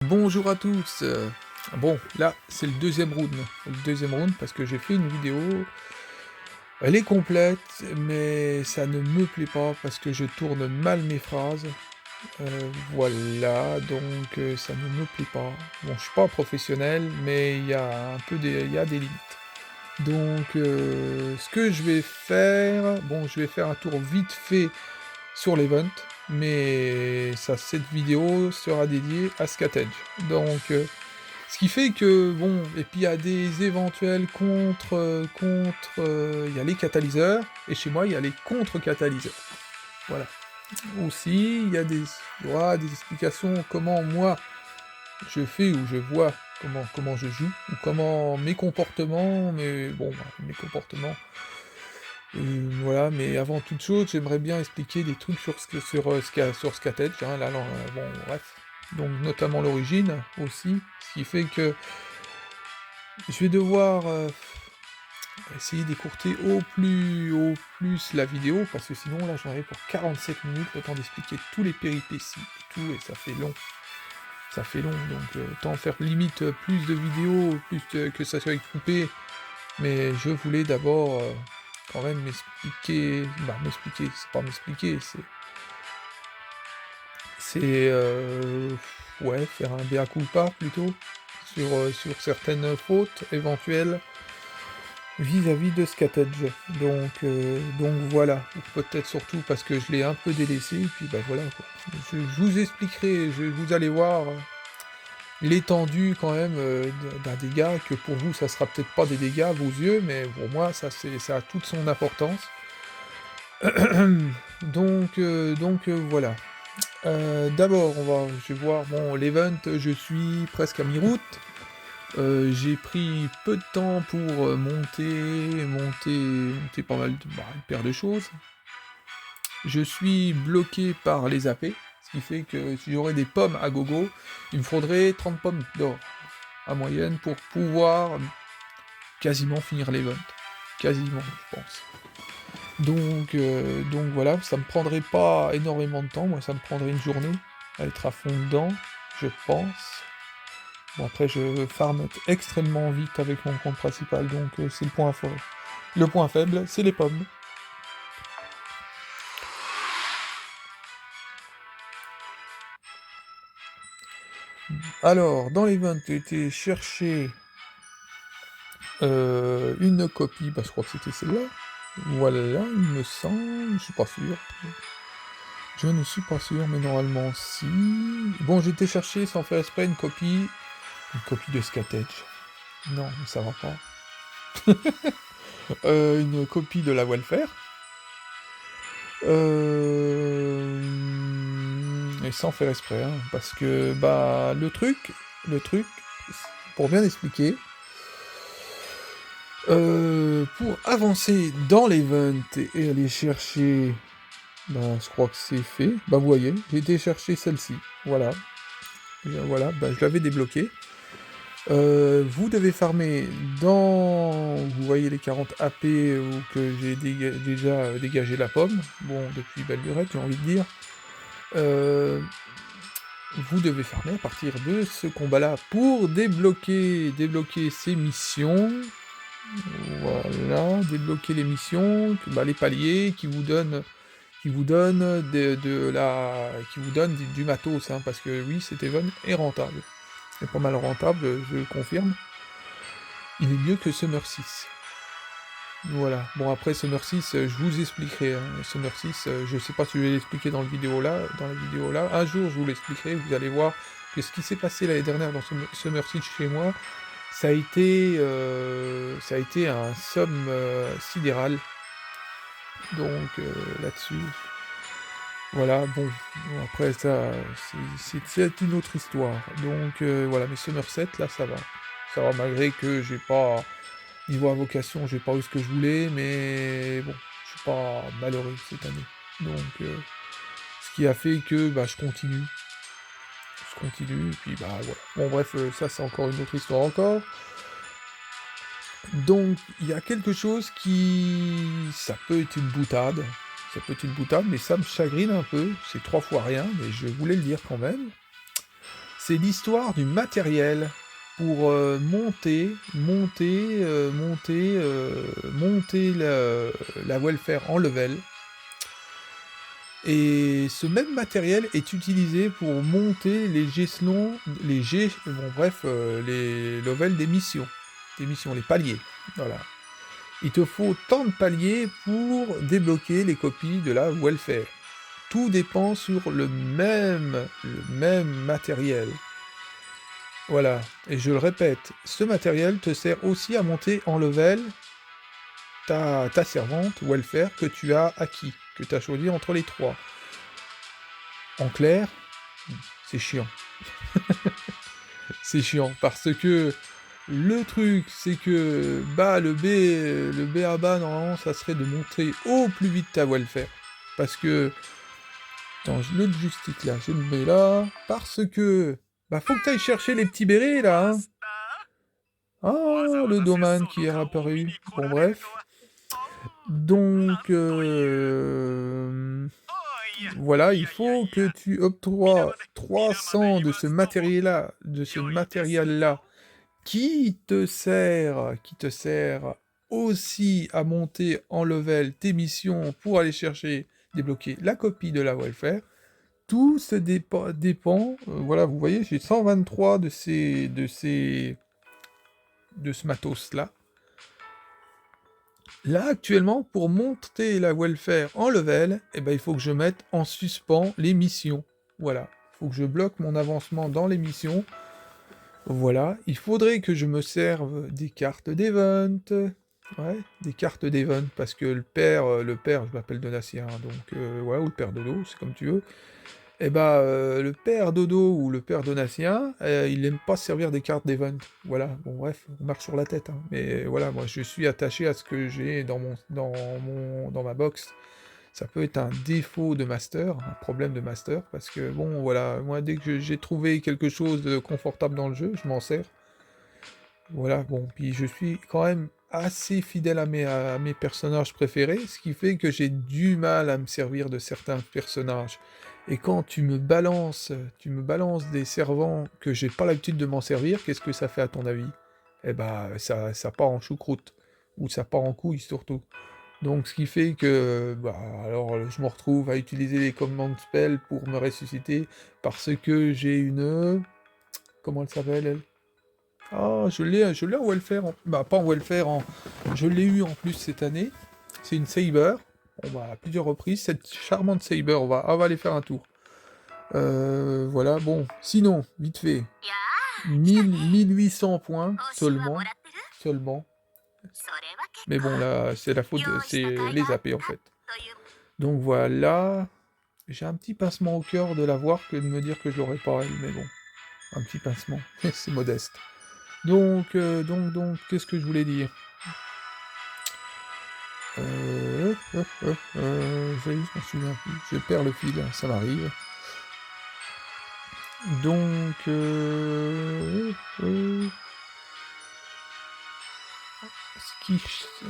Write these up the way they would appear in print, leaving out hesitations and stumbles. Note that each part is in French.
Bonjour à tous. Bon, là, c'est le deuxième round. Le deuxième round parce que j'ai fait une vidéo, elle est complète, mais ça ne me plaît pas parce que je tourne mal mes phrases. Voilà, donc ça ne me plaît pas. Bon, je suis pas un professionnel, mais il y a des limites. Donc, ce que je vais faire, bon, je vais faire un tour vite fait sur l'event, mais cette vidéo sera dédiée à Scatedge. Donc, ce qui fait que, bon, et puis il y a des éventuels il y a les catalyseurs, et chez moi, il y a les contre-catalyseurs. Voilà. Aussi, il y aura des explications comment moi, je fais ou je vois comment je joue, ou comment mes comportements, mais bon, bah, mes comportements, voilà, mais avant toute chose, j'aimerais bien expliquer des trucs sur Scatedge, hein, bon, bref. Donc, notamment l'origine, aussi, ce qui fait que je vais devoir essayer d'écourter au plus la vidéo, parce que sinon là j'en avais pour 47 minutes, le temps d'expliquer tous les péripéties et tout, et ça fait long, donc autant faire limite plus de vidéos, que ça soit coupé, mais je voulais d'abord quand même c'est pas m'expliquer, c'est ouais, faire un mea culpa plutôt, sur certaines fautes éventuelles, vis-à-vis de Scatedge. Donc voilà, ou peut-être surtout parce que je l'ai un peu délaissé, et puis bah voilà quoi. Je vous expliquerai, vous allez voir l'étendue quand même d'un dégât, que pour vous ça sera peut-être pas des dégâts à vos yeux, mais pour moi ça a toute son importance. Voilà. D'abord, je vais voir, bon, l'event, je suis presque à mi-route. J'ai pris peu de temps pour monter pas mal une paire de choses. Je suis bloqué par les AP, ce qui fait que si j'aurais des pommes à gogo, il me faudrait 30 pommes d'or, à moyenne, pour pouvoir quasiment finir l'event. Quasiment, je pense. Donc voilà, ça me prendrait pas énormément de temps, moi ça me prendrait une journée à être à fond dedans, je pense. Bon, après, je farm extrêmement vite avec mon compte principal, donc c'est le point fort. Le point faible, c'est les pommes. Alors, dans l'event, j'ai été chercher une copie, bah je crois que c'était celle-là. Voilà, il me semble, je suis pas sûr. Je ne suis pas sûr, mais normalement si. Bon, j'ai été chercher sans faire exprès une copie de Scatedge. Non, mais ça va pas. Une copie de la Welfare. Et sans faire exprès, hein, parce que bah le truc, pour bien expliquer, pour avancer dans l'event et aller chercher, bah je crois que c'est fait. Bah vous voyez, j'ai été chercher celle-ci, voilà, voilà, bah je l'avais débloquée. Vous devez farmer vous voyez les 40 AP où que j'ai déjà dégagé la pomme, bon, depuis belle lurette, j'ai envie de dire. Vous devez farmer à partir de ce combat-là pour débloquer ces missions. Voilà, débloquer les missions, les paliers qui vous donnent du matos, hein, parce que oui, cet event est rentable. C'est pas mal rentable, je le confirme. Il est mieux que Summer 6. Voilà. Bon, après Summer 6, je vous expliquerai, hein. Summer 6, je sais pas si je vais l'expliquer dans la vidéo là. Un jour, je vous l'expliquerai, vous allez voir que ce qui s'est passé l'année dernière dans Summer 6 chez moi, ça a été un somme sidéral. Donc, là-dessus, voilà, bon, après ça, c'est une autre histoire. Donc, voilà, mais Summer 7, là, ça va. Ça va, malgré que j'ai pas niveau invocation, j'ai pas eu ce que je voulais, mais bon, je suis pas malheureux cette année. Donc, ce qui a fait que bah, je continue. Je continue, et puis bah voilà. Bon bref, ça c'est encore une autre histoire encore. Donc, il y a quelque chose qui... Ça peut être une boutade. Ça peut être une boutade, mais ça me chagrine un peu. C'est 3 fois rien, mais je voulais le dire quand même. c'est l'histoire du matériel pour monter la welfare en level. Et ce même matériel est utilisé pour monter les gesselons, les levels des missions, les paliers. Voilà. Il te faut tant de paliers pour débloquer les copies de la welfare. Tout dépend sur le même matériel. Voilà, et je le répète, ce matériel te sert aussi à monter en level ta servante welfare que tu as acquis, que tu as choisi entre les 3. En clair, c'est chiant. C'est chiant, parce que le truc, c'est que le B à bas, normalement, ça serait de monter au plus vite ta welfare. Parce que... Attends, le joystick là, je le mets là, parce que... faut que tu ailles chercher les petits bérets là, hein. Ah, le domaine qui est apparu. Bon, bref. Donc, voilà, il faut que tu octroies 300 de ce matériel-là, qui te sert aussi à monter en level tes missions pour aller chercher, débloquer la copie de la welfare. Tout se dépend, voilà, vous voyez, j'ai 123 de ce matos-là. Là, actuellement, pour monter la welfare en level, il faut que je mette en suspens les missions. Voilà, il faut que je bloque mon avancement dans les missions. Voilà, il faudrait que je me serve des cartes d'event. Ouais, des cartes d'event, parce que le père, je m'appelle Donatien, donc, ouais, ou le père Dodo, c'est comme tu veux. Le père Dodo ou le père Donatien, il n'aime pas se servir des cartes d'event. Voilà, bon bref, on marche sur la tête, hein. Mais voilà, moi je suis attaché à ce que j'ai dans ma box. Ça peut être un défaut de master, un problème de master, parce que bon voilà, moi dès que j'ai trouvé quelque chose de confortable dans le jeu, je m'en sers. Voilà, bon, puis je suis quand même assez fidèle à mes personnages préférés, ce qui fait que j'ai du mal à me servir de certains personnages. Et quand tu me balances des servants que j'ai pas l'habitude de m'en servir, qu'est-ce que ça fait à ton avis? Ça part en choucroute, ou ça part en couille surtout. Donc ce qui fait que, alors je me retrouve à utiliser les commandes spell pour me ressusciter, parce que j'ai une... Comment elle s'appelle, elle? Ah, je l'ai en welfare, pas en welfare, je l'ai eu en plus cette année. C'est une Saber. On va à plusieurs reprises. Cette charmante Saber, on va aller faire un tour. Voilà, bon. Sinon, vite fait. 1800 points seulement. Seulement. Mais bon, là, c'est les AP en fait. Donc voilà. J'ai un petit pincement au cœur de la voir que de me dire que je l'aurais pas elle, mais bon. Un petit pincement. C'est modeste. Donc, qu'est-ce que je voulais dire? Je m'en souviens plus. Je perds le fil, ça m'arrive. Donc,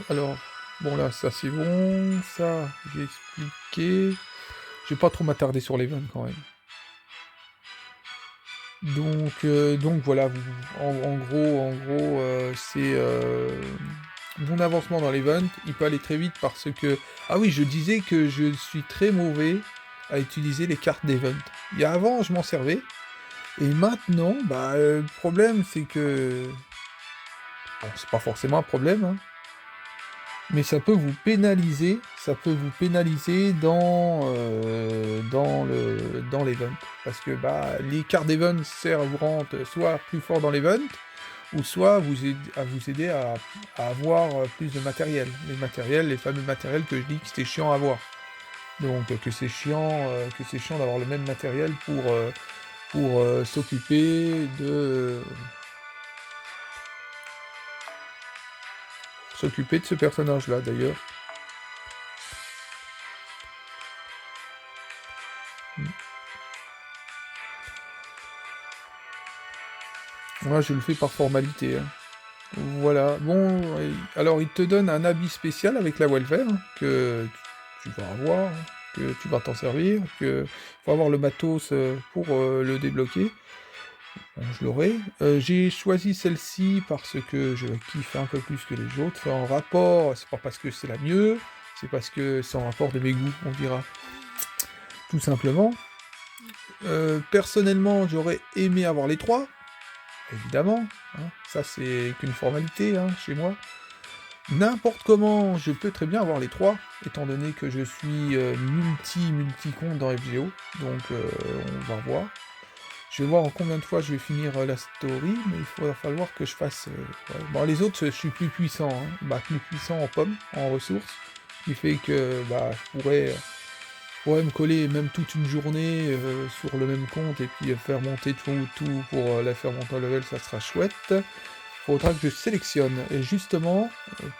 alors, bon là, ça c'est bon, ça j'ai expliqué. Je vais pas trop m'attarder sur les vannes quand même. Donc voilà, en gros, c'est mon avancement dans l'event, il peut aller très vite parce que... Ah oui, je disais que je suis très mauvais à utiliser les cartes d'event. Avant, je m'en servais, et maintenant, le problème, c'est que... Bon, c'est pas forcément un problème, hein, mais ça peut vous pénaliser dans l'event. Parce que les cartes d'event servent soit plus fort dans l'event, ou soit vous aider à avoir plus de matériel. Les fameux matériels que je dis que c'était chiant à avoir. Donc que c'est chiant d'avoir le même matériel pour s'occuper de ce personnage-là d'ailleurs. Moi, je le fais par formalité. Hein. Voilà. Bon, alors il te donne un habit spécial avec la welfare que tu vas avoir, que tu vas t'en servir, que faut avoir le matos pour le débloquer. bon, je l'aurai. J'ai choisi celle-ci parce que je la kiffe un peu plus que les autres. C'est en rapport, c'est pas parce que c'est la mieux, c'est parce que c'est en rapport de mes goûts, on dira. Tout simplement. Personnellement, j'aurais aimé avoir les 3, évidemment, hein. Ça, c'est qu'une formalité, hein, chez moi. N'importe comment, je peux très bien avoir les 3, étant donné que je suis, multi-compte dans FGO, donc on va voir. Je vais voir en combien de fois je vais finir, la story, mais il va falloir que je fasse, ouais. Bon, les autres, je suis plus puissant, hein, bah, plus puissant en pommes, en ressources, ce qui fait que, bah, je pourrais me coller même toute une journée, sur le même compte et puis, faire monter tout pour, la faire monter en level, ça sera chouette. Faudra que je sélectionne et justement,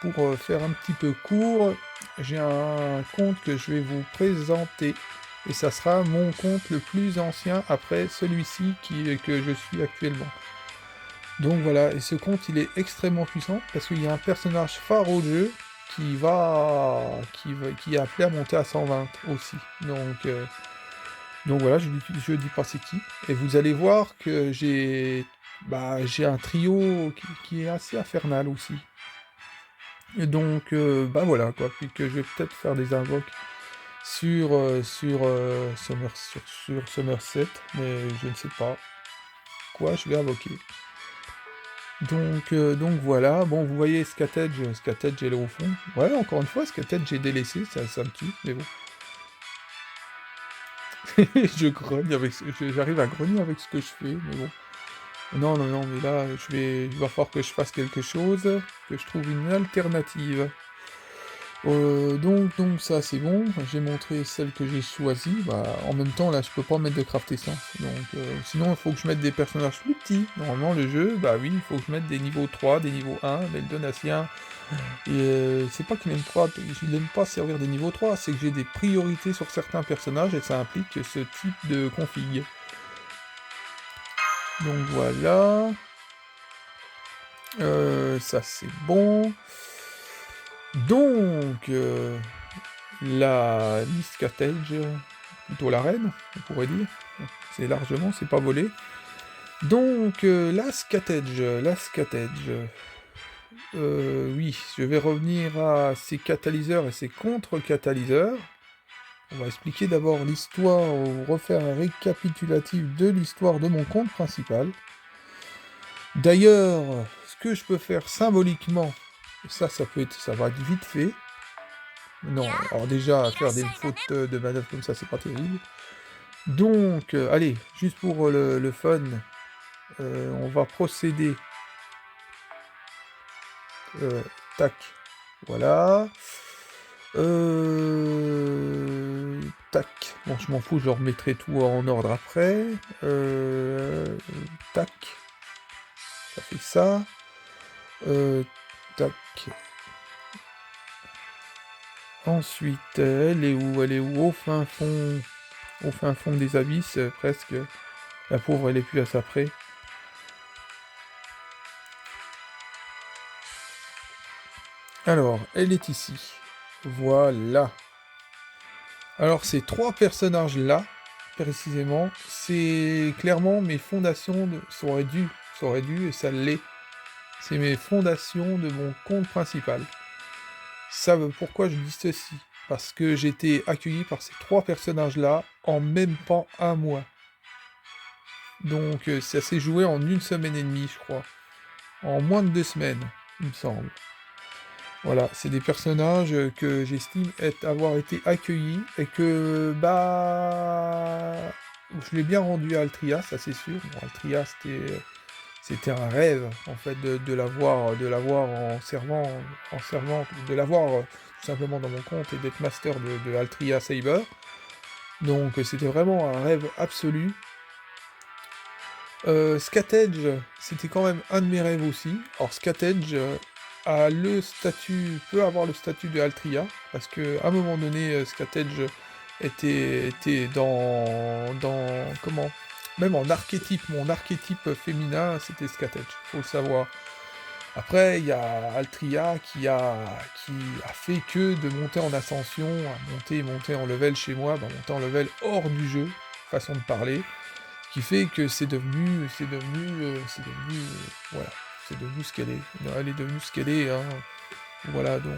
pour, faire un petit peu court, j'ai un compte que je vais vous présenter et ça sera mon compte le plus ancien après celui-ci que je suis actuellement. Donc voilà, et ce compte il est extrêmement puissant parce qu'il y a un personnage phare au jeu qui est appelé à monter à 120 aussi. Donc voilà, je dis pas c'est qui. Et vous allez voir que j'ai un trio qui est assez infernal aussi. Et donc bah voilà quoi, puis que je vais peut-être faire des invoques sur Somerset, mais je ne sais pas quoi je vais invoquer. Donc voilà, bon vous voyez Scatage est là au fond. Ouais, encore une fois, Scatage j'ai délaissé, ça me tue, mais bon. J'arrive à grogner avec ce que je fais, mais bon. Non, non, non, mais là, il va falloir que je fasse quelque chose, que je trouve une alternative. Donc ça c'est bon, j'ai montré celle que j'ai choisie, bah, en même temps là je peux pas mettre de craft essence, donc sinon il faut que je mette des personnages plus petits, normalement le jeu, bah oui, il faut que je mette des niveaux 3, des niveaux 1, mais le Donatien, et c'est pas qu'il n'aime pas servir des niveaux 3, c'est que j'ai des priorités sur certains personnages et ça implique ce type de config. Donc voilà, ça c'est bon. Donc, la Miss Cottage, plutôt la reine, on pourrait dire. C'est largement, c'est pas volé. Donc, la Scatage. Oui, je vais revenir à ses catalyseurs et ses contre-catalyseurs. On va expliquer d'abord l'histoire, ou refaire un récapitulatif de l'histoire de mon compte principal. D'ailleurs, ce que je peux faire symboliquement, ça va être vite fait. Non, alors déjà, faire des fautes de manœuvre comme ça, c'est pas terrible. Donc, allez, juste pour le fun, on va procéder. Tac, voilà. Tac, bon, je m'en fous, je remettrai tout en ordre après. Tac, ça fait ça. Tac. Ensuite, elle est où? Elle est où? Au fin fond des abysses, presque. La pauvre, elle est plus à sa près. Alors, elle est ici. Voilà. Alors, ces 3 personnages-là, précisément, c'est clairement mes fondations ça aurait dû, et ça l'est. C'est mes fondations de mon compte principal. Pourquoi je dis ceci? Parce que j'ai été accueilli par ces 3 personnages-là en même pas un mois. Donc ça s'est joué en 1 semaine et demie, je crois. En moins de 2 semaines, il me semble. Voilà, c'est des personnages que j'estime avoir été accueillis et que, bah, je l'ai bien rendu à Altria, ça c'est sûr. Bon, Altria, c'était un rêve, en fait, de l'avoir de l'avoir tout simplement dans mon compte et d'être master de Altria Saber. Donc c'était vraiment un rêve absolu. Scatage, c'était quand même un de mes rêves aussi. Alors Scatage peut avoir le statut de Altria, parce que à un moment donné, Scatage était comment? Même en archétype, mon archétype féminin, c'était Scatage, faut le savoir. Après, il y a Altria qui a fait que de monter en ascension, à monter en level chez moi, monter en level hors du jeu, façon de parler, qui fait que voilà, c'est devenu ce qu'elle est. Elle est devenue ce qu'elle est, hein. Voilà, donc...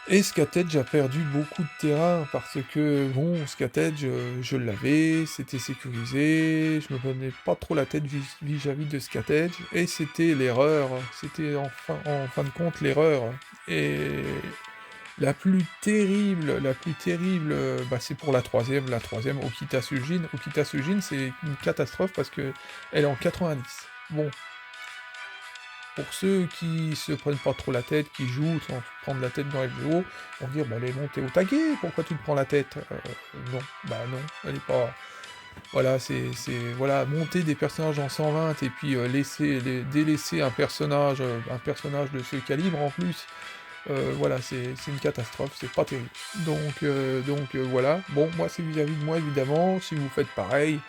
Et Scatedge a perdu beaucoup de terrain parce que, bon, Scatedge, je l'avais, c'était sécurisé, je me prenais pas trop la tête vis-à-vis de Scatedge, et c'était l'erreur, c'était en fin de compte l'erreur. Et la plus terrible, bah, c'est pour la troisième, Okita Sujin. Okita Sujin, c'est une catastrophe parce que elle est en 90. Bon, pour ceux qui se prennent pas trop la tête, qui jouent sans se prendre la tête dans FGO, vont dire bah elle est montée au taquet, pourquoi tu te prends la tête? Non, bah non, elle est pas. Voilà, voilà, monter des personnages en 120 et puis délaisser un personnage de ce calibre en plus, voilà, c'est une catastrophe, c'est pas terrible. Donc voilà, bon, moi c'est vis-à-vis de moi évidemment, si vous faites pareil,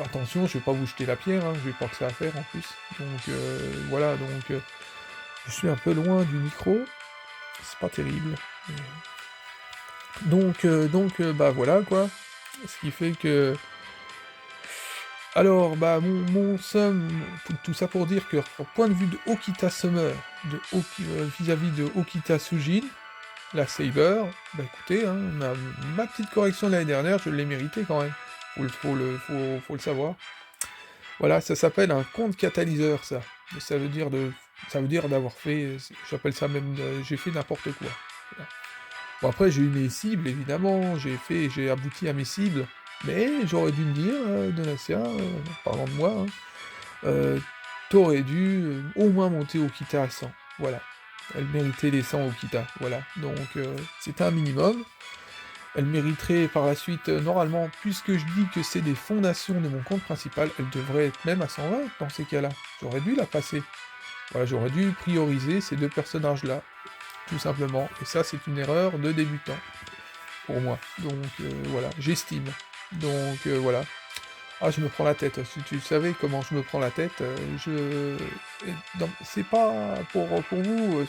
attention, je vais pas vous jeter la pierre, hein, je vais pas que ça à faire en plus. Donc voilà, donc je suis un peu loin du micro, c'est pas terrible. Donc bah voilà quoi. Ce qui fait que. Alors, bah mon somme, tout ça pour dire que, au point de vue de Okita Summer, vis-à-vis de Okita Sujin, la Saber, bah écoutez, hein, ma petite correction de l'année dernière, je l'ai mérité quand même. Faut le savoir. Voilà, ça s'appelle un compte catalyseur, ça. Ça veut dire d'avoir fait, j'appelle ça même, j'ai fait n'importe quoi. Voilà. Bon après j'ai eu mes cibles, évidemment, j'ai abouti à mes cibles, mais j'aurais dû me dire, Donatien, parlant de moi, hein, t'aurais dû au moins monter Okita à 100, voilà. Elle méritait les 100 Okita, voilà. Donc c'était un minimum. Elle mériterait par la suite, normalement, puisque je dis que c'est des fondations de mon compte principal, elle devrait être même à 120 dans ces cas-là. J'aurais dû la passer. Voilà, j'aurais dû prioriser ces deux personnages-là, tout simplement. Et ça, c'est une erreur de débutant, pour moi. Donc voilà, j'estime. Donc voilà. Ah, je me prends la tête. Si tu savais comment je me prends la tête, c'est pas pour vous,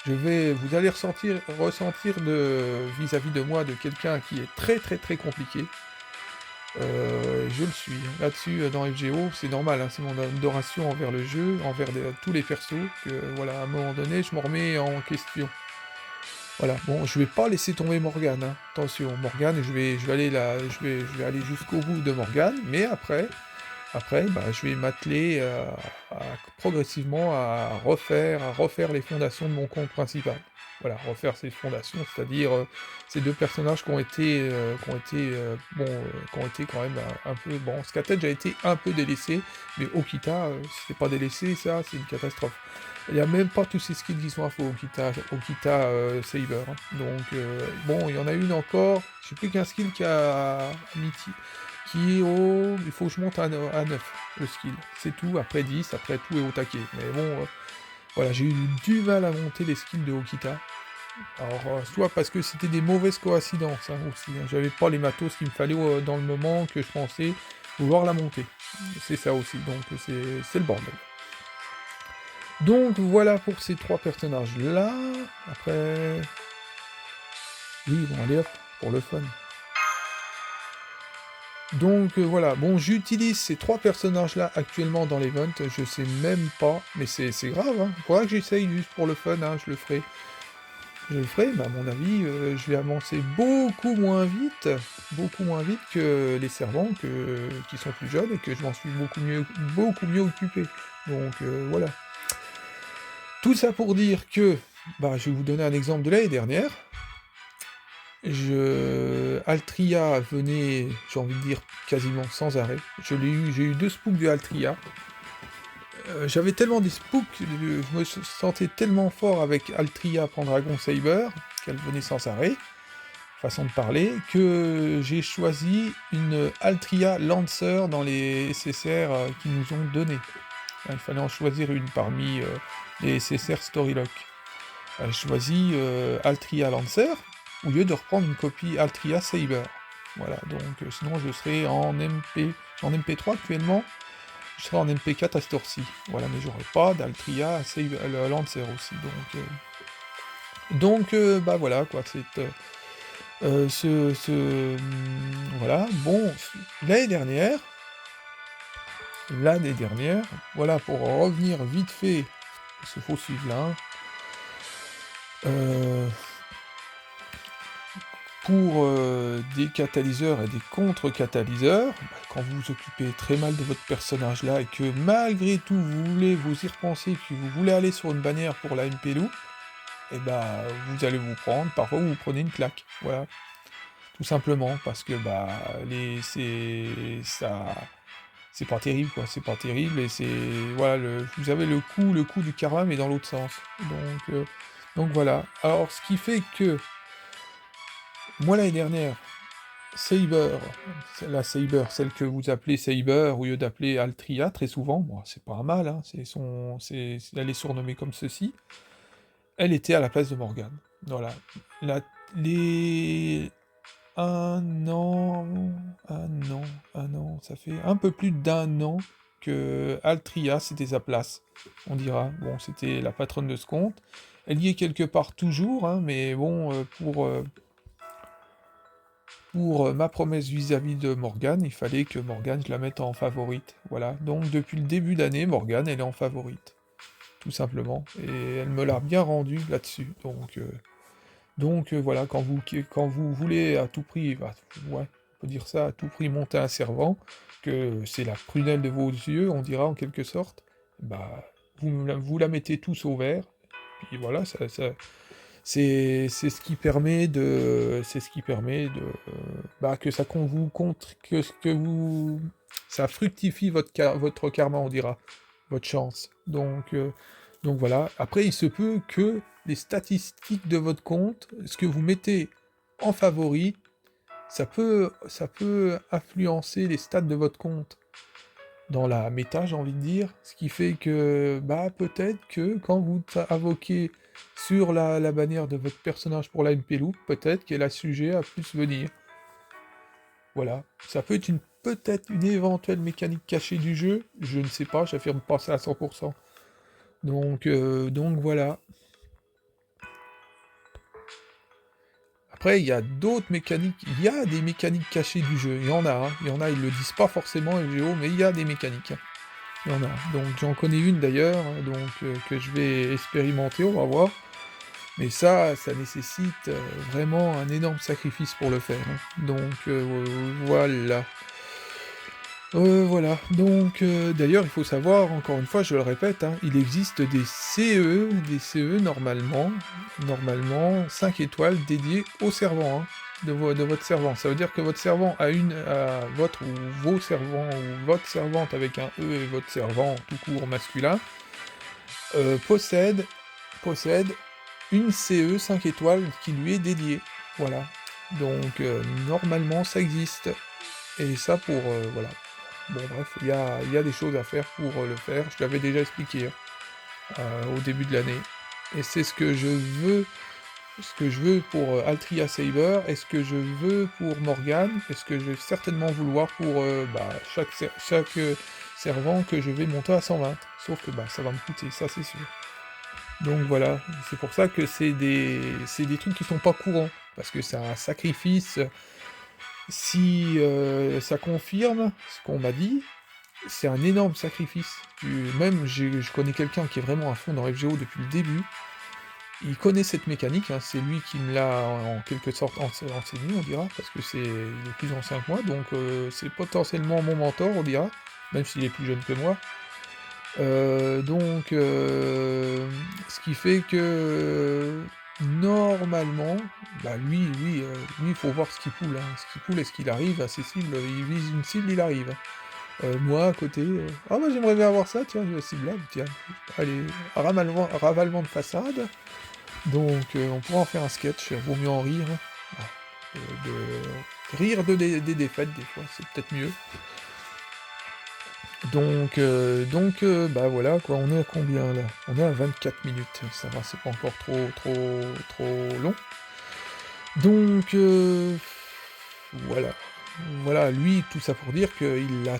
vous allez ressentir vis-à-vis de moi de quelqu'un qui est très très très compliqué. Je le suis. Là-dessus, dans FGO, c'est normal, hein, c'est mon adoration envers le jeu, envers tous les persos, que voilà, à un moment donné, je me remets en question. Voilà, bon, je vais pas laisser tomber Morgane, hein. Attention, Morgane, je vais aller jusqu'au bout de Morgane, mais après, bah, je vais m'atteler progressivement à refaire les fondations de mon compte principal. Voilà, refaire ces fondations, c'est-à-dire ces deux personnages qui ont été quand même un peu... Bon, Scatedge a été un peu délaissé, mais Okita, si c'est pas délaissé, ça, c'est une catastrophe. Il n'y a même pas tous ces skills qui sont à faux, Okita Saber. Hein. Donc, bon, il y en a une encore, je sais plus qu'un skill qui a qui est au... Il faut que je monte à 9, le skill. C'est tout, après 10, après tout est au taquet. Mais bon, voilà, j'ai eu du mal à monter les skills de Okita. Alors, soit parce que c'était des mauvaises coïncidences, hein, aussi. Hein. J'avais pas les matos qu'il me fallait dans le moment que je pensais vouloir la monter. C'est ça aussi, donc c'est le bordel. Donc voilà pour ces trois personnages-là. Après... Oui, bon, allez hop, pour le fun. Donc voilà, bon, j'utilise ces trois personnages-là actuellement dans l'event, je sais même pas, mais c'est grave, hein. Faudra que j'essaye juste pour le fun, hein, je le ferai. Je le ferai, mais à mon avis, je vais avancer beaucoup moins vite que les servants qui sont plus jeunes et que je m'en suis beaucoup mieux occupé. Donc voilà. Tout ça pour dire que, bah, je vais vous donner un exemple de l'année dernière. Altria venait, j'ai envie de dire, quasiment sans arrêt. J'ai eu 2 spooks de Altria. J'avais tellement des spooks, je me sentais tellement fort avec Altria Pendragon Saber, qu'elle venait sans arrêt, façon de parler, que j'ai choisi une Altria Lancer dans les SSR qu'ils nous ont donnés. Il fallait en choisir une parmi les SSR Storylock. J'ai choisi Altria Lancer, au lieu de reprendre une copie Altria Saber. Voilà, donc sinon je serais en MP3 actuellement, je serais en MP4 à cette heure-ci. Voilà, mais j'aurais pas d'Altria Lancer aussi. Donc bah voilà, quoi, Voilà, bon, l'année dernière, voilà, pour revenir vite fait, parce qu'il faut suivre là, hein, euh, pour des catalyseurs et des contre-catalyseurs, bah, quand vous vous occupez très mal de votre personnage là, et que malgré tout vous voulez vous y repenser, puis vous voulez aller sur une bannière pour la MP Loop, et bah vous allez vous prendre, parfois vous prenez une claque, voilà. Tout simplement, parce que bah c'est pas terrible quoi, c'est pas terrible, et voilà, vous avez le coup du karma, mais dans l'autre sens. Donc voilà. Alors ce qui fait que, moi l'année dernière, Saber, la Saber, celle que vous appelez Saber au lieu d'appeler Altria très souvent, bon, c'est pas un mal, hein, elle est surnommée comme ceci, elle était à la place de Morgane. Voilà. La, les, un an, ça fait un peu plus d'un an que Altria c'était sa place, on dira. Bon, c'était la patronne de ce compte. Elle y est quelque part toujours, hein, mais bon, pour ma promesse vis-à-vis de Morgane, il fallait que Morgane, je la mette en favorite. Voilà. Donc depuis le début d'année, Morgane, elle est en favorite. Tout simplement. Et elle me l'a bien rendu là-dessus. Donc voilà, quand vous voulez à tout prix, bah, ouais, on peut dire ça, à tout prix monter un servant, que c'est la prunelle de vos yeux, on dira en quelque sorte, bah vous la mettez tous au vert, puis voilà, c'est ce qui permet de bah, que ça qu'on vous contre que vous ça fructifie votre karma, on dira, votre chance. Donc voilà. Après, il se peut que les statistiques de votre compte, ce que vous mettez en favori, ça peut influencer les stats de votre compte dans la méta, j'ai envie de dire, ce qui fait que, bah, peut-être que quand vous invoquez sur la bannière de votre personnage pour la MP Loop, peut-être qu'elle a sujet à plus venir. Voilà. Ça peut-être une éventuelle mécanique cachée du jeu, je ne sais pas, j'affirme pas ça à 100%. Donc voilà. Après, il y a d'autres mécaniques, il y a des mécaniques cachées du jeu, il y en a, hein. Il y en a, ils le disent pas forcément, LGO, mais il y a des mécaniques. Il y en a. Donc j'en connais une d'ailleurs, que je vais expérimenter, on va voir. Mais ça nécessite vraiment un énorme sacrifice pour le faire, hein. Voilà. Voilà. D'ailleurs, il faut savoir, encore une fois, je le répète, hein, il existe des CE normalement 5 étoiles dédiées au servant, hein, de votre servant. Ça veut dire que votre servant votre ou vos servants, ou votre servante avec un E et votre servant tout court masculin, possède une CE 5 étoiles qui lui est dédiée. Voilà. Normalement, ça existe. Et ça voilà. Bon bref, il y a des choses à faire pour le faire, je l'avais déjà expliqué, hein, au début de l'année. Et c'est ce que je veux pour Altria Saber, et ce que je veux pour Morgane, et ce que je vais certainement vouloir pour chaque servant que je vais monter à 120. Sauf que ça va me coûter, ça c'est sûr. Donc voilà, c'est pour ça que c'est des trucs qui sont pas courants, parce que c'est un sacrifice. Si ça confirme ce qu'on m'a dit, c'est un énorme sacrifice. Même, je connais quelqu'un qui est vraiment à fond dans FGO depuis le début. Il connaît cette mécanique, hein, c'est lui qui me l'a en quelque sorte enseigné, on dira, parce que il est plus ancien que moi, donc c'est potentiellement mon mentor, on dira, même s'il est plus jeune que moi. Ce qui fait que normalement, lui, il faut voir ce qu'il poule, hein. Ce qu'il poule, est-ce qu'il arrive à ses cibles, il vise une cible, il arrive. Moi, à côté, j'aimerais bien avoir ça, tiens, je cible là, tiens, allez, ravalement de façade, on pourra en faire un sketch, vaut mieux en rire, hein. Rire des défaites, des fois, c'est peut-être mieux. Voilà, quoi, on est à combien, là? On est à 24 minutes, ça va, c'est pas encore trop long. Voilà. Voilà, lui, tout ça pour dire qu'il l'a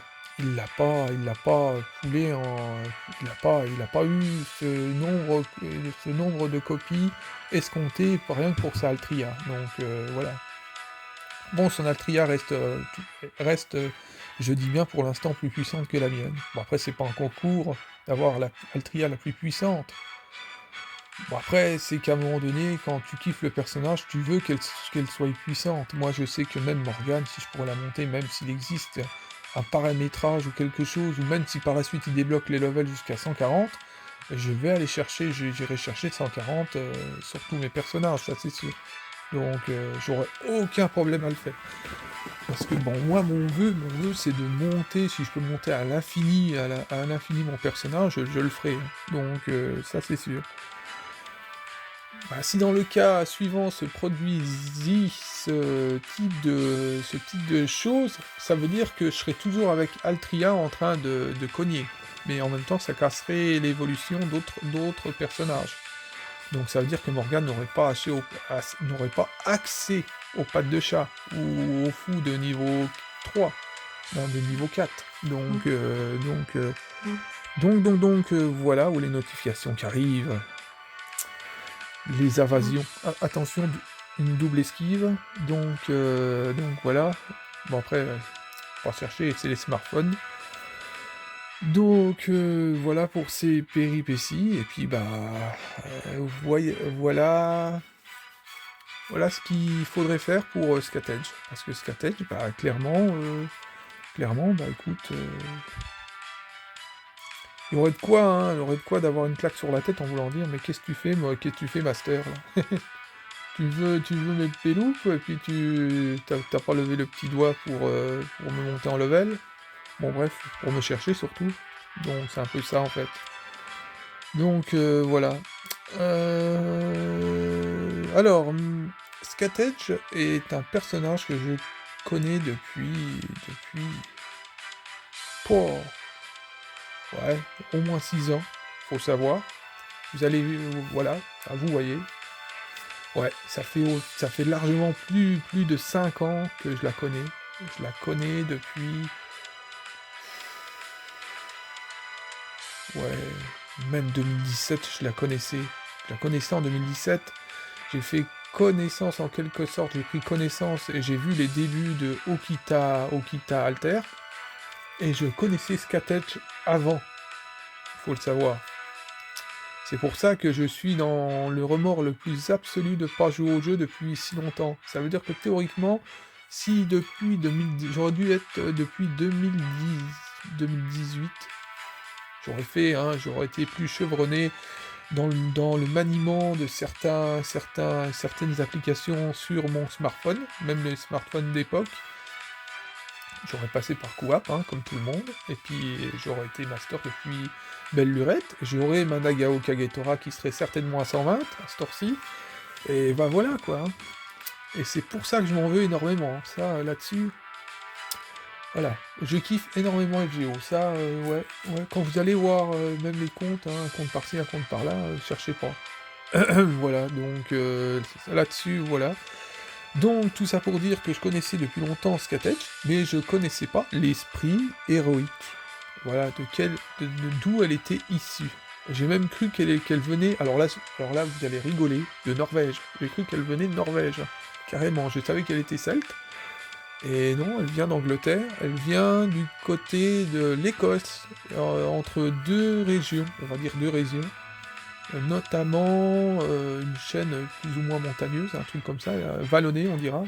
pas foulé il a pas eu ce nombre de copies escomptées rien que pour sa Altria. Voilà. Bon, son Altria reste, je dis bien pour l'instant, plus puissante que la mienne. Bon, après, c'est pas un concours d'avoir la Altria la plus puissante. Bon, après, c'est qu'à un moment donné, quand tu kiffes le personnage, tu veux qu'elle soit puissante. Moi, je sais que même Morgane, si je pourrais la monter, même s'il existe un paramétrage ou quelque chose, ou même si par la suite il débloque les levels jusqu'à 140, je vais aller chercher, j'irai chercher 140 sur tous mes personnages, ça c'est sûr. Donc, j'aurais aucun problème à le faire. Parce que bon, moi, mon vœu, c'est de monter, si je peux monter à l'infini, à l'infini mon personnage, je le ferai. Donc, ça c'est sûr. Bah, si dans le cas suivant se produisit ce type de choses, ça veut dire que je serais toujours avec Altria en train de cogner. Mais en même temps, ça casserait l'évolution d'autres personnages. Donc ça veut dire que Morgane n'aurait pas accès aux pattes de chat, ou aux fous de niveau 3, non, de niveau 4. Voilà où les notifications qui arrivent. Les invasions. Attention, une double esquive. Donc voilà. Bon après, on va chercher, c'est les smartphones. Donc voilà pour ces péripéties. Et puis bah voilà. Voilà ce qu'il faudrait faire pour Scatedge. Parce que Scatedge, bah clairement, bah écoute. Il y aurait de quoi, hein, il y aurait de quoi d'avoir une claque sur la tête en voulant dire mais qu'est-ce que tu fais, moi, qu'est-ce que tu fais, Master là tu veux mes péloupes, et puis t'as pas levé le petit doigt pour me monter en level. Bon bref, pour me chercher surtout. Donc c'est un peu ça en fait. Donc voilà. Alors, Scatedge est un personnage que je connais depuis... Oh, ouais, au moins 6 ans, faut savoir. Vous allez, voilà, vous voyez. Ouais, ça fait largement plus de 5 ans que je la connais. Je la connais depuis... Ouais, même 2017, je la connaissais. Je la connaissais en 2017. J'ai fait connaissance en quelque sorte, j'ai pris connaissance et j'ai vu les débuts de Okita Alter. Et je connaissais Scatedge avant, faut le savoir. C'est pour ça que je suis dans le remords le plus absolu de pas jouer au jeu depuis si longtemps. Ça veut dire que théoriquement, si depuis 2010, j'aurais dû être depuis 2018, j'aurais été plus chevronné dans le maniement de certaines applications sur mon smartphone, même les smartphones d'époque. J'aurais passé par Coop, hein, comme tout le monde, et puis j'aurais été master depuis belle lurette, j'aurais ma Nagao Kagetora qui serait certainement à 120, à ce tour-ci, et bah voilà, quoi. Hein. Et c'est pour ça que je m'en veux énormément, ça, là-dessus, voilà. Je kiffe énormément FGO, ça, ouais, quand vous allez voir même les comptes, hein, un compte par-ci, un compte par-là, cherchez pas. Voilà, donc, là-dessus, voilà. Donc tout ça pour dire que je connaissais depuis longtemps Scatedge, mais je connaissais pas l'esprit héroïque. Voilà, d'où elle était issue. J'ai même cru qu'elle venait, alors là vous allez rigoler, de Norvège. J'ai cru qu'elle venait de Norvège, carrément. Je savais qu'elle était celte, et non, elle vient d'Angleterre, elle vient du côté de l'Écosse, entre deux régions, on va dire deux régions. Notamment une chaîne plus ou moins montagneuse, un truc comme ça, vallonnée on dira.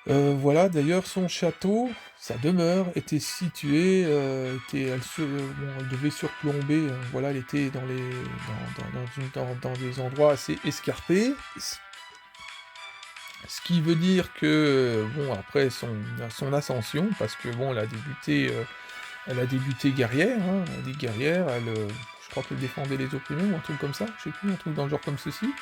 Voilà, d'ailleurs son château, sa demeure, était située, elle devait surplomber, voilà, elle était dans des endroits assez escarpés, ce qui veut dire que, bon, après son ascension, parce que bon, elle a débuté guerrière, hein, elle est guerrière, je crois qu'elle défendait les opprimés ou un truc comme ça, je sais plus, un truc dans le genre comme ceci.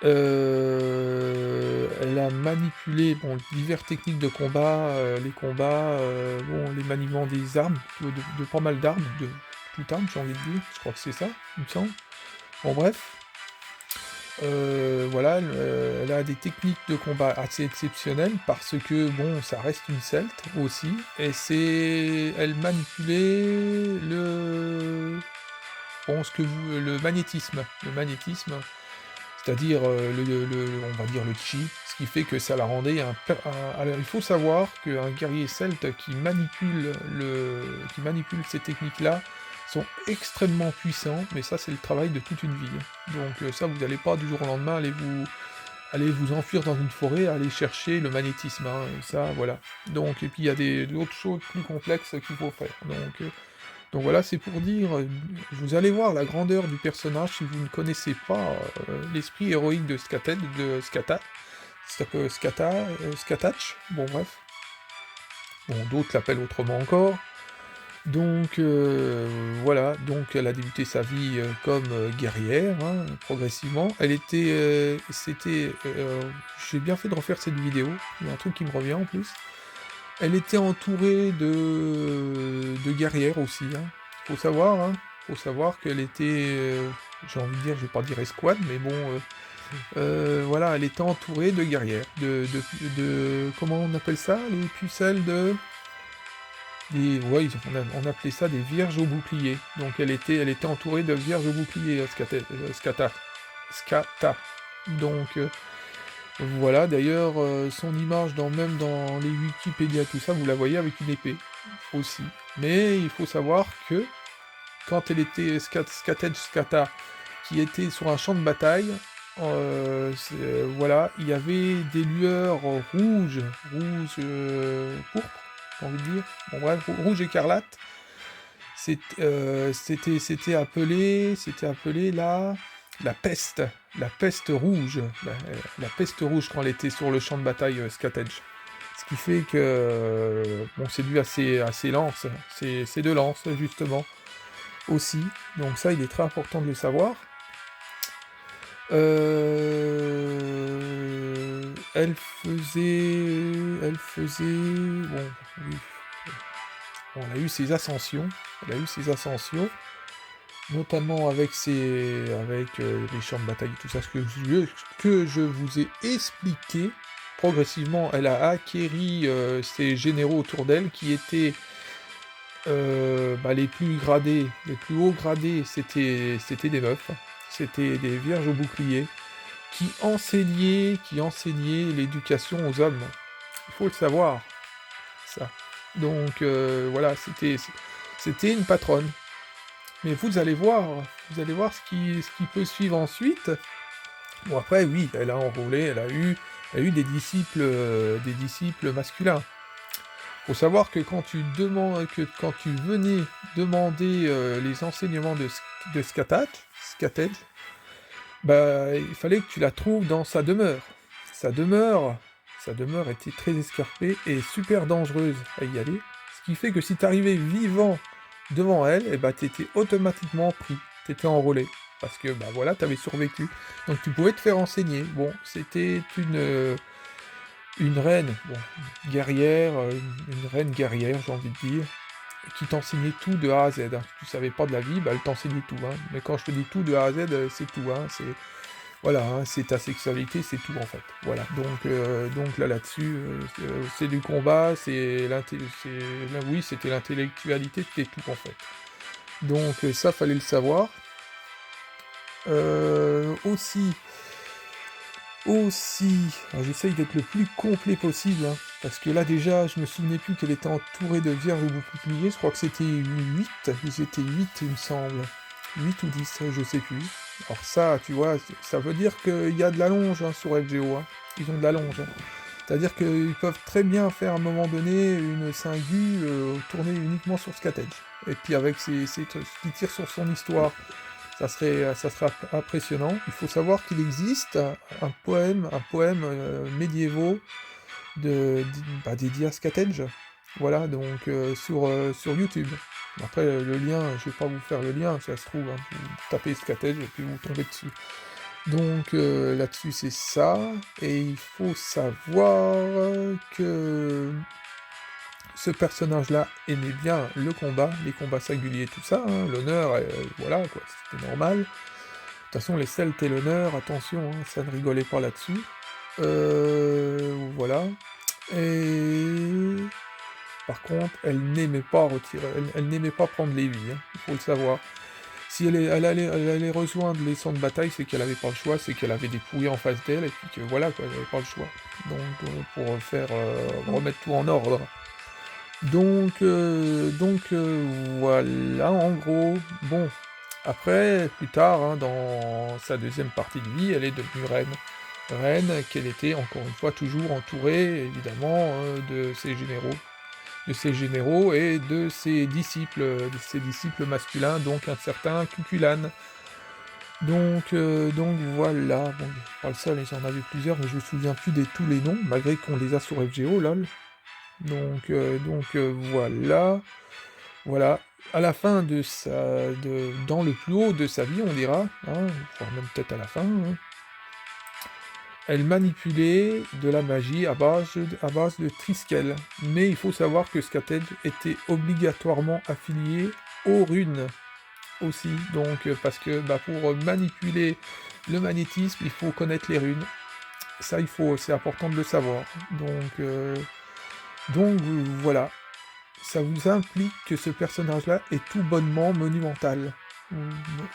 Elle a manipulé bon, diverses techniques de combat, les combats, bon, les maniements des armes, de pas mal d'armes, de toute arme j'ai envie de dire, je crois que c'est ça, il me semble. Bon bref, voilà, elle a des techniques de combat assez exceptionnelles parce que bon, ça reste une celte aussi, et elle manipulait le magnétisme, c'est-à-dire on va dire le chi, ce qui fait que ça la rendait alors il faut savoir qu'un guerrier celte qui manipule ces techniques-là sont extrêmement puissants, mais ça c'est le travail de toute une vie, hein. Donc ça vous n'allez pas du jour au lendemain aller vous enfuir dans une forêt, aller chercher le magnétisme, hein, ça voilà. Donc et puis il y a d'autres choses plus complexes qu'il faut faire. Donc voilà, c'est pour dire, vous allez voir la grandeur du personnage si vous ne connaissez pas l'esprit héroïque de Skatach, bon bref. Bon, d'autres l'appellent autrement encore. Donc voilà, donc elle a débuté sa vie comme guerrière, hein, progressivement. J'ai bien fait de refaire cette vidéo, il y a un truc qui me revient en plus. Elle était entourée de guerrières aussi, hein. Faut savoir qu'elle était, j'ai envie de dire, je vais pas dire escouade, mais bon, voilà, elle était entourée de guerrières, comment on appelle ça, les pucelles ouais, on appelait ça des vierges au bouclier. Donc elle était entourée de vierges au bouclier, Skata. Donc voilà, d'ailleurs, son image, même dans les Wikipédia, tout ça, vous la voyez avec une épée, aussi. Mais il faut savoir que, quand elle était Skata, qui était sur un champ de bataille, voilà, il y avait des lueurs rouges, pourpre, j'ai envie de dire, bon bref, rouge écarlate, c'était appelé la peste rouge, la peste rouge quand elle était sur le champ de bataille Skatej. Ce qui fait que, bon, c'est dû à ses lances, ces deux lances, justement, aussi. Donc ça, il est très important de le savoir. Elle faisait, bon, oui, bon, elle a eu ses ascensions, notamment avec les champs de bataille et tout ça, ce que je vous ai expliqué. Progressivement, elle a acquéri ses généraux autour d'elle, qui étaient les plus hauts gradés, c'était des meufs, c'était des vierges au bouclier, qui enseignaient l'éducation aux hommes. Il faut le savoir, ça. Donc voilà, c'était une patronne. Mais vous allez voir ce qui peut suivre ensuite. Bon après, oui, elle a enrôlé, elle a eu des disciples masculins. Faut savoir que quand tu venais demander les enseignements de Skatej, bah, il fallait que tu la trouves dans sa demeure. Sa demeure était très escarpée et super dangereuse à y aller. Ce qui fait que si tu arrivais vivant devant elle, eh bah, t'étais automatiquement pris, t'étais enrôlé. Parce que bah voilà, t'avais survécu. Donc tu pouvais te faire enseigner. Bon, c'était une reine, bon, guerrière, une reine guerrière, j'ai envie de dire, qui t'enseignait tout de A à Z. Hein. Si tu savais pas de la vie, bah, elle t'enseignait tout. Hein. Mais quand je te dis tout de A à Z, c'est tout. Hein. Voilà, hein, c'est ta sexualité, c'est tout en fait. Voilà, donc là-dessus, c'est du combat, oui, c'était l'intellectualité, c'était tout en fait. Donc ça, fallait le savoir. Aussi, j'essaye d'être le plus complet possible, hein, parce que là déjà, je me souvenais plus qu'elle était entourée de vierges au bouclier, je crois que c'était 8, ils étaient 8 il me semble, 8 ou 10, je sais plus. Alors ça, tu vois, ça veut dire qu'il y a de la longe hein, sur FGO, hein. Ils ont de la longe. Hein. C'est-à-dire qu'ils peuvent très bien faire à un moment donné une Singu tournée uniquement sur Skatej. Et puis avec ces trucs qui tirent sur son histoire, ça serait impressionnant. Il faut savoir qu'il existe un poème médiévaux dédié à Skatej. Voilà, donc sur YouTube. Après, le lien, je vais pas vous faire le lien, ça se trouve, hein, vous tapez Skatej et puis vous tombez dessus. Donc là-dessus, c'est ça. Et il faut savoir que ce personnage-là aimait bien le combat, les combats singuliers, tout ça, hein, l'honneur, voilà, quoi, c'était normal. De toute façon, les Celtes et l'honneur, attention, hein, ça ne rigolait pas là-dessus. Voilà. Et par contre, elle n'aimait pas prendre les vies, hein, il faut le savoir. Si elle allait rejoindre les champs de bataille, c'est qu'elle avait pas le choix, c'est qu'elle avait des pourris en face d'elle, et puis que voilà, quoi, elle avait pas le choix. Donc, pour faire, remettre tout en ordre. Voilà, en gros. Bon, après, plus tard, hein, dans sa deuxième partie de vie, elle est devenue reine. Reine qu'elle était, encore une fois, toujours entourée, évidemment, de ses généraux et de ses disciples masculins, donc un certain Cuculain. Donc voilà, bon, pas le seul, j'en avais plusieurs, mais je me souviens plus de tous les noms, malgré qu'on les a sur FGO, lol. Voilà. Voilà. À la fin dans le plus haut de sa vie, on dira, hein, voire même peut-être à la fin, hein, elle manipulait de la magie à base de Triskel. Mais il faut savoir que Skatej était obligatoirement affilié aux runes aussi. Donc, parce que pour manipuler le magnétisme, il faut connaître les runes. Ça, c'est important de le savoir. Donc voilà. Ça vous implique que ce personnage-là est tout bonnement monumental.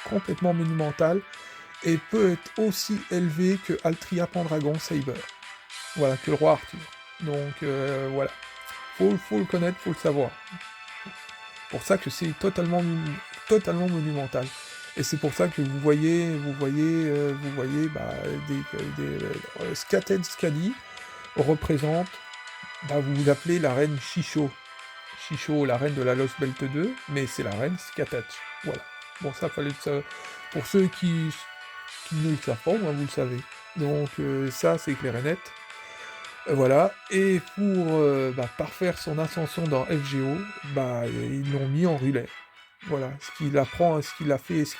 Complètement monumental. Et peut être aussi élevé que Altria Pendragon Saber. Voilà, que le roi Arthur. Donc voilà. Faut le connaître, faut le savoir. Pour ça que c'est totalement monumental. Et c'est pour ça que vous voyez Skated Skadi représente, vous appelez la reine Shisho. Shisho, la reine de la Lost Belt 2, mais c'est la reine Skatach. Voilà. Bon, ça fallait ça. Pour ceux qui ne le savent pas, moi vous le savez. Donc ça, c'est clair et net. Voilà. Et pour parfaire son ascension dans FGO, ils l'ont mis en relais. Voilà. Ce qui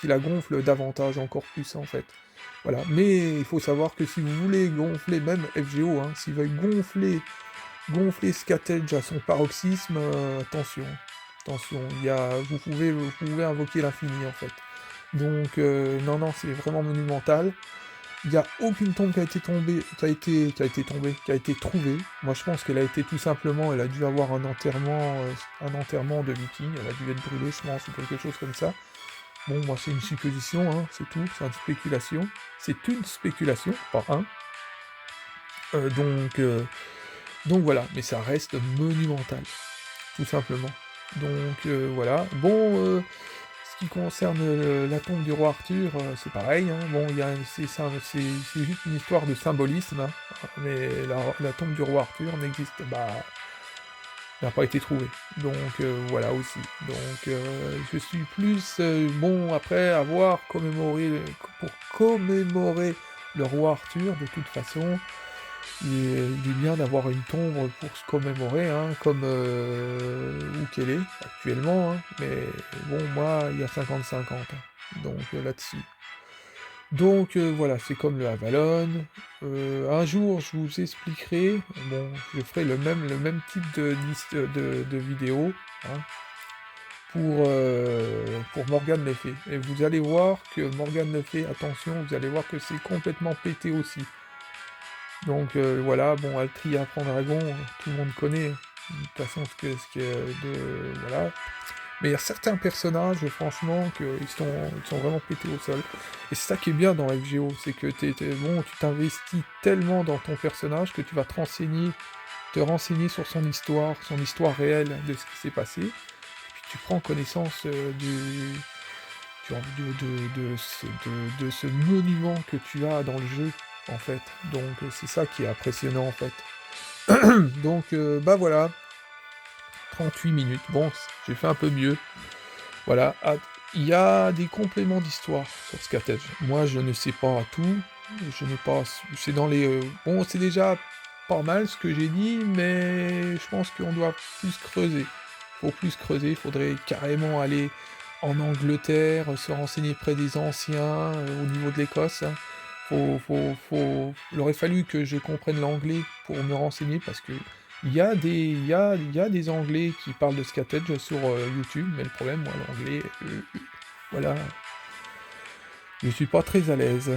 la gonfle davantage, encore plus en fait. Voilà. Mais il faut savoir que si vous voulez gonfler, même FGO, hein, s'ils veulent gonfler Skatej à son paroxysme, attention, vous pouvez invoquer l'infini en fait. Donc non, c'est vraiment monumental. Il n'y a aucune tombe qui a été trouvée. Moi je pense qu'elle a été tout simplement, elle a dû avoir un enterrement de viking, elle a dû être brûlée, je pense, ou quelque chose comme ça. Bon, moi c'est une supposition, hein, c'est tout, c'est une spéculation. C'est une spéculation, pas un. Donc voilà, mais ça reste monumental, tout simplement. Donc voilà. Bon, ce qui concerne la tombe du roi Arthur, c'est pareil. Hein. Bon, c'est juste une histoire de symbolisme, hein. Mais la tombe du roi Arthur n'a pas été trouvée. Donc voilà aussi. Donc je suis plus après avoir pour commémorer le roi Arthur, de toute façon. Il est bien d'avoir une tombe pour se commémorer, hein, comme où qu'elle est actuellement, hein, mais bon, moi, il y a 50-50, hein, donc là-dessus. Donc voilà, c'est comme le Avalon. Un jour, je vous expliquerai, bon, je ferai le même type de vidéo, hein, pour Morgane Le Fay. Et vous allez voir que Morgane Le Fay, attention, vous allez voir que c'est complètement pété aussi. Donc voilà, bon, Altria Pendragon, tout le monde connaît, de toute façon, voilà. Mais il y a certains personnages, franchement, ils sont vraiment pétés au sol. Et c'est ça qui est bien dans FGO, c'est que tu t'investis tellement dans ton personnage que tu vas te renseigner sur son histoire réelle de ce qui s'est passé, et puis tu prends connaissance de ce monument que tu as dans le jeu, en fait. Donc c'est ça qui est impressionnant, en fait. Donc voilà, 38 minutes, bon, j'ai fait un peu mieux. Voilà, il y a des compléments d'histoire sur Skatej. Moi, je ne sais pas tout, c'est dans les... bon, c'est déjà pas mal ce que j'ai dit, mais je pense qu'on doit plus creuser. Faut plus creuser, il faudrait carrément aller en Angleterre, se renseigner près des anciens, au niveau de l'Écosse, hein. Il aurait fallu que je comprenne l'anglais pour me renseigner, parce que il y a des Anglais qui parlent de Skatej sur YouTube, mais le problème, moi, l'anglais, voilà, je suis pas très à l'aise.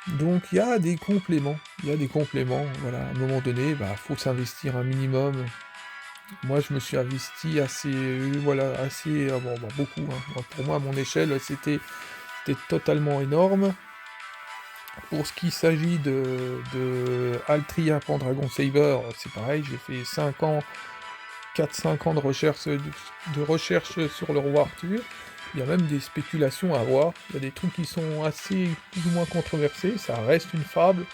Donc il y a des compléments, voilà, à un moment donné, faut s'investir un minimum moi je me suis investi assez, voilà, assez, bon, bah, beaucoup, hein. Moi, pour moi, à mon échelle, c'était totalement énorme. Pour ce qui s'agit de Altria Pendragon Saber, c'est pareil, j'ai fait 5 ans, 4-5 ans de recherche sur le roi Arthur. Il y a même des spéculations à voir. Il y a des trucs qui sont assez plus ou moins controversés. Ça reste une fable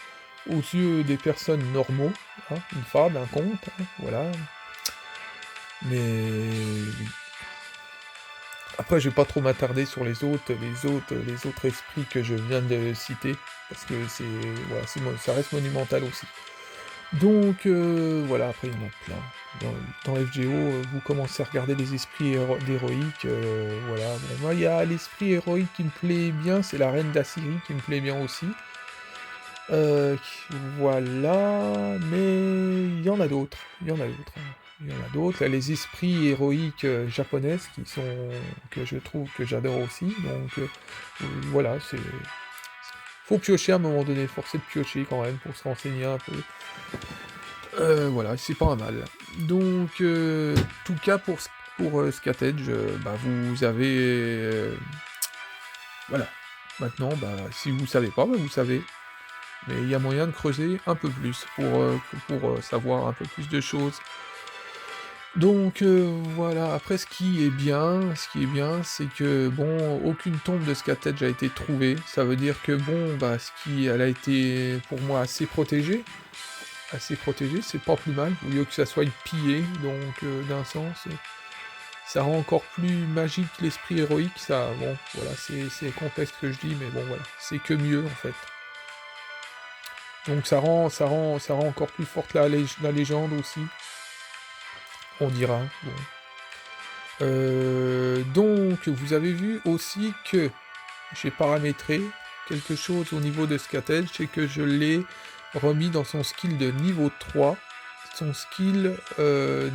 aux yeux des personnes normaux. Hein, une fable, un conte, hein, voilà. Mais après, je vais pas trop m'attarder sur les autres esprits que je viens de citer, parce que c'est, voilà, ça reste monumental aussi. Donc voilà, après il y en a plein. Dans FGO, vous commencez à regarder les esprits d'héroïques, voilà. Bon, moi, il y a l'esprit héroïque qui me plaît bien, c'est la reine d'Assyrie qui me plaît bien aussi. Voilà, mais il y en a d'autres, il y en a d'autres, hein. Il y en a d'autres. Là, les esprits héroïques japonaises que je trouve que j'adore aussi. Donc voilà, faut piocher à un moment donné, forcer de piocher quand même pour se renseigner un peu. Voilà, c'est pas mal. Donc, tout cas pour Scatage, bah, vous avez... voilà. Maintenant, bah, si vous savez pas, bah, vous savez. Mais il y a moyen de creuser un peu plus pour savoir un peu plus de choses. Donc voilà, après ce qui est bien, c'est que bon, aucune tombe de Scatage a été trouvée. Ça veut dire que bon, bah elle a été pour moi assez protégée, c'est pas plus mal, au lieu que ça soit pillé, donc d'un sens, ça rend encore plus magique l'esprit héroïque, ça, bon, voilà, c'est complexe ce que je dis, mais bon voilà, c'est que mieux en fait. Donc ça rend encore plus forte la légende aussi, on dira. Bon. Donc vous avez vu aussi que j'ai paramétré quelque chose au niveau de Scatage, c'est que je l'ai remis dans son skill de niveau 3. Son skill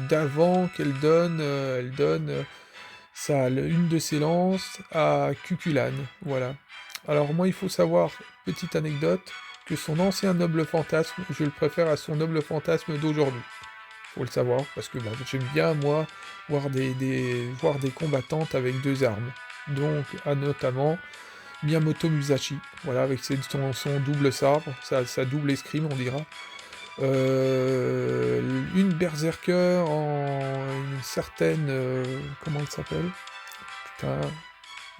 d'avant qu'elle donne, elle donne une de ses lances à Cuculan, voilà. Alors moi il faut savoir, petite anecdote, que son ancien noble fantasme, je le préfère à son noble fantasme d'aujourd'hui. Faut le savoir, parce que bah, j'aime bien moi voir des combattantes avec deux armes. Donc notamment Miyamoto Musashi, voilà, avec son double sabre, sa double escrime on dira. Une berserker en une certaine... comment elle s'appelle? Putain...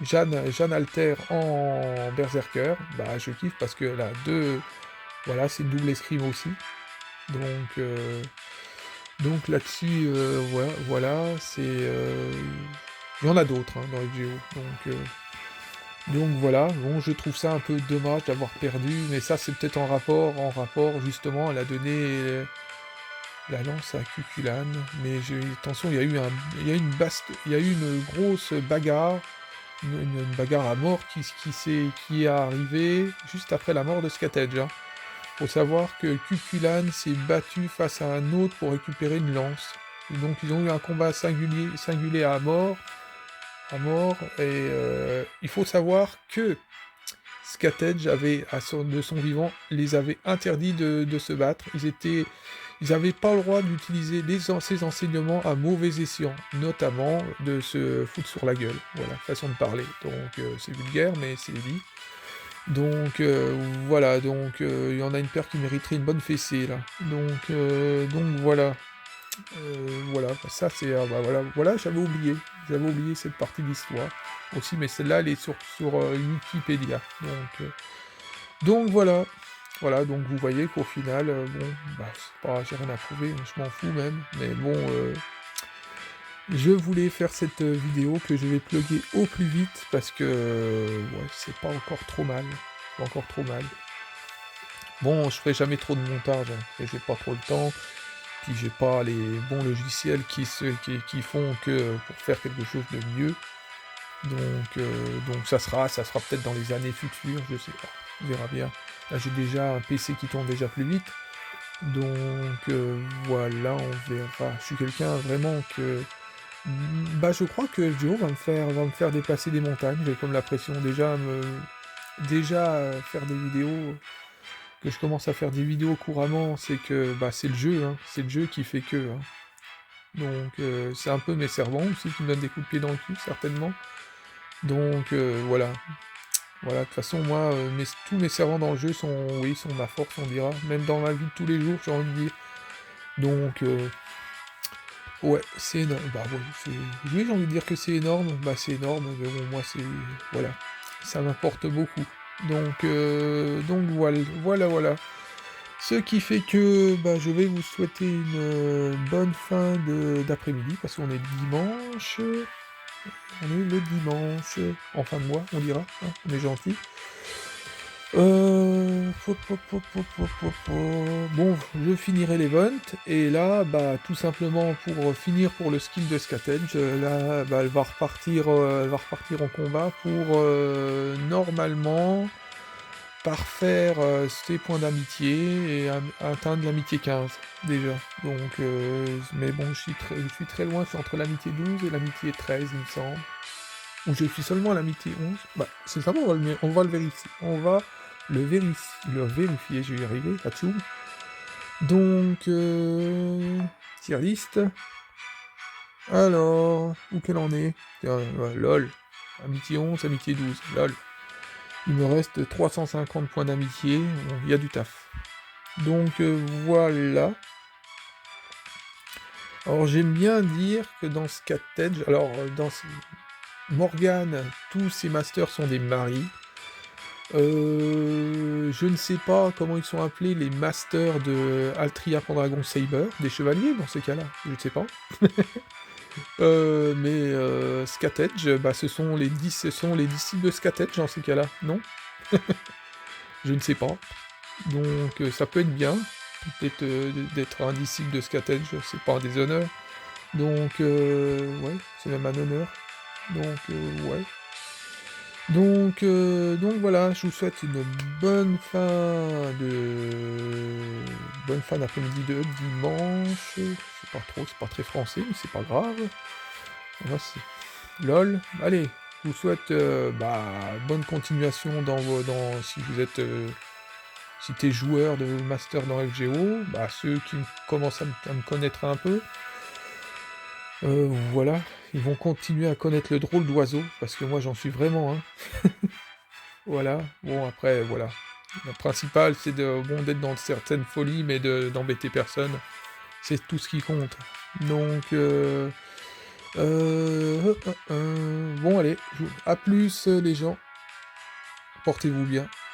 Jeanne Alter en berserker, bah je kiffe parce qu'elle a deux... Voilà, c'est une double escrime aussi. Donc là-dessus, voilà, c'est... il y en a d'autres hein, dans les vidéos. Donc voilà, bon, je trouve ça un peu dommage d'avoir perdu, mais ça c'est peut-être en rapport justement, elle a donné la lance à Cuculan, mais attention, il y a eu une grosse bagarre, une bagarre à mort qui est arrivée juste après la mort de Scatage. Hein. Faut savoir que Cuculan s'est battu face à un autre pour récupérer une lance. Et donc ils ont eu un combat singulier et il faut savoir que Scatage avait, de son vivant, les avait interdits de se battre. Ils n'avaient pas le droit d'utiliser ses enseignements à mauvais escient, notamment de se foutre sur la gueule. Voilà, façon de parler. Donc c'est vulgaire, mais c'est dit. Donc voilà, donc il y en a une paire qui mériterait une bonne fessée là. Donc voilà. Voilà, bah, ça c'est... bah, voilà, j'avais oublié cette partie de l'histoire aussi, mais celle-là, elle est sur Wikipédia. Donc voilà, donc vous voyez qu'au final, bon, bah, c'est pas, j'ai rien à prouver, je m'en fous même, mais bon, je voulais faire cette vidéo que je vais plugger au plus vite, parce que, ouais, c'est pas encore trop mal, pas encore trop mal. Bon, je ferai jamais trop de montage, hein, parce que j'ai pas trop le temps, puis j'ai pas les bons logiciels qui font que pour faire quelque chose de mieux. Donc ça sera peut-être dans les années futures, je sais pas. On verra bien. Là j'ai déjà un PC qui tourne déjà plus vite. Donc voilà, on verra. Je suis quelqu'un vraiment que... Bah je crois que FGO va me faire déplacer des montagnes. J'ai comme l'impression déjà faire des vidéos, que je commence à faire des vidéos couramment, c'est que bah c'est le jeu, hein. C'est le jeu qui fait que. Hein. Donc c'est un peu mes servants aussi qui me donnent des coups de pied dans le cul, certainement. Donc voilà. Voilà, de toute façon, moi, tous mes servants dans le jeu sont, oui, sont ma force, on dira. Même dans la vie de tous les jours, j'ai envie de dire. Donc, ouais, c'est énorme. Bah ouais, oui, j'ai envie de dire que c'est énorme. Bah c'est énorme, mais bon, moi, c'est... Voilà. Ça m'importe beaucoup. Donc voilà. Ce qui fait que bah, je vais vous souhaiter une bonne fin d'après-midi, parce qu'on est dimanche. On est le dimanche, en fin de mois, on dira, hein, on est gentil. Bon, je finirai l'event, et là, bah, tout simplement pour finir pour le skill de Scatenge, là, bah, elle va repartir en combat pour, normalement, parfaire ses points d'amitié et atteindre l'amitié 15, déjà. Donc, mais bon, je suis très loin, je suis entre l'amitié 12 et l'amitié 13, il me semble. Ou je suis seulement à l'amitié 11. Bah, c'est ça, on va le vérifier. On va le vérifier, je vais y arriver, atchoum. Donc, tier list. Alors, où qu'elle en est? Tiens, ouais, lol. Amitié 11, amitié 12, lol. Il me reste 350 points d'amitié, bon, il y a du taf. Donc, voilà. Alors, j'aime bien dire que dans Scatenge, alors, Morgane, tous ses masters sont des maris. Je ne sais pas comment ils sont appelés, les masters de Altria Pendragon Saber, des chevaliers dans ces cas-là, je ne sais pas. Mais Scatenge, bah, ce sont les disciples de Scatenge dans ces cas-là, non? Je ne sais pas. Donc ça peut être bien, peut-être d'être un disciple de Scatenge, c'est pas un déshonneur. Donc ouais, c'est même un honneur. Donc ouais. Donc voilà, je vous souhaite une bonne fin d'après-midi de dimanche. C'est pas très français, mais c'est pas grave. Voici. LOL. Allez, je vous souhaite bah, bonne continuation si vous êtes si t'es joueur de master dans FGO, bah ceux qui commencent à me connaître un peu. Voilà, ils vont continuer à connaître le drôle d'oiseau, parce que moi j'en suis vraiment un. Voilà, bon après, voilà. Le principal, c'est d'être dans certaines folies, mais d'embêter personne. C'est tout ce qui compte. Donc, bon allez, à plus les gens. Portez-vous bien.